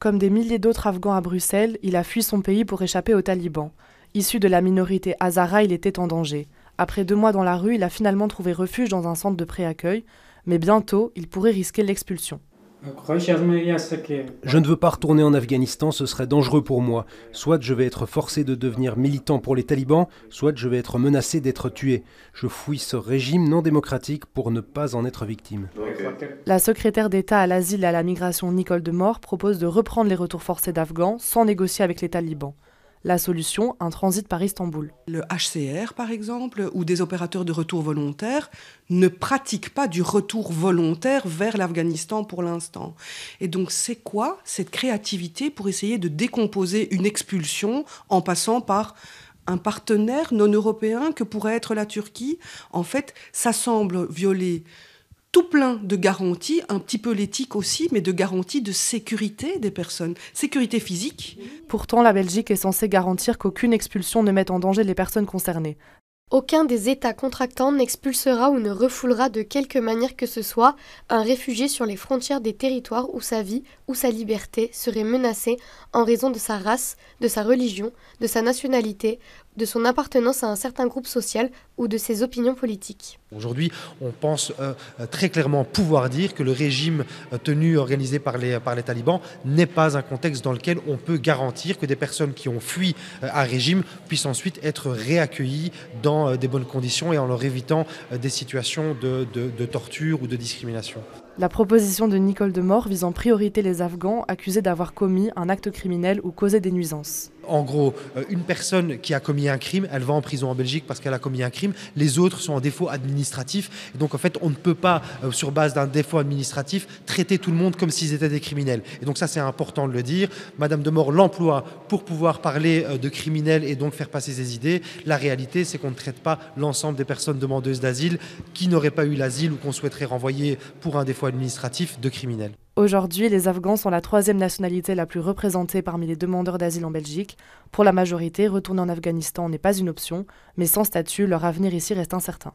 Comme des milliers d'autres Afghans à Bruxelles, il a fui son pays pour échapper aux talibans. Issu de la minorité Hazara, il était en danger. Après 2 mois dans la rue, il a finalement trouvé refuge dans un centre de pré-accueil, mais bientôt, il pourrait risquer l'expulsion. Je ne veux pas retourner en Afghanistan, ce serait dangereux pour moi. Soit je vais être forcé de devenir militant pour les talibans, soit je vais être menacé d'être tué. Je fuis ce régime non démocratique pour ne pas en être victime. La secrétaire d'État à l'asile et à la migration Nicole Demore propose de reprendre les retours forcés d'Afghans sans négocier avec les talibans. La solution, un transit par Istanbul. Le HCR, par exemple, ou des opérateurs de retour volontaire ne pratiquent pas du retour volontaire vers l'Afghanistan pour l'instant. Et donc, c'est quoi cette créativité pour essayer de décomposer une expulsion en passant par un partenaire non européen que pourrait être la Turquie? En fait, ça semble violer tout plein de garanties, un petit peu l'éthique aussi, mais de garanties de sécurité des personnes, sécurité physique. Pourtant, la Belgique est censée garantir qu'aucune expulsion ne mette en danger les personnes concernées. Aucun des États contractants n'expulsera ou ne refoulera de quelque manière que ce soit un réfugié sur les frontières des territoires où sa vie ou sa liberté serait menacée en raison de sa race, de sa religion, de sa nationalité, de son appartenance à un certain groupe social ou de ses opinions politiques. Aujourd'hui, on pense très clairement pouvoir dire que le régime organisé par les talibans n'est pas un contexte dans lequel on peut garantir que des personnes qui ont fui un régime puissent ensuite être réaccueillies dans des bonnes conditions et en leur évitant des situations de torture ou de discrimination. La proposition de Nicole Demore vise en priorité les Afghans accusés d'avoir commis un acte criminel ou causé des nuisances. En gros, une personne qui a commis un crime, elle va en prison en Belgique parce qu'elle a commis un crime. Les autres sont en défaut administratif. Et donc, en fait, on ne peut pas, sur base d'un défaut administratif, traiter tout le monde comme s'ils étaient des criminels. Et donc ça, c'est important de le dire. Madame Demore l'emploie pour pouvoir parler de criminels et donc faire passer ses idées. La réalité, c'est qu'on ne traite pas l'ensemble des personnes demandeuses d'asile qui n'auraient pas eu l'asile ou qu'on souhaiterait renvoyer pour un défaut administratif de criminels. Aujourd'hui, les Afghans sont la 3e nationalité la plus représentée parmi les demandeurs d'asile en Belgique. Pour la majorité, retourner en Afghanistan n'est pas une option, mais sans statut, leur avenir ici reste incertain.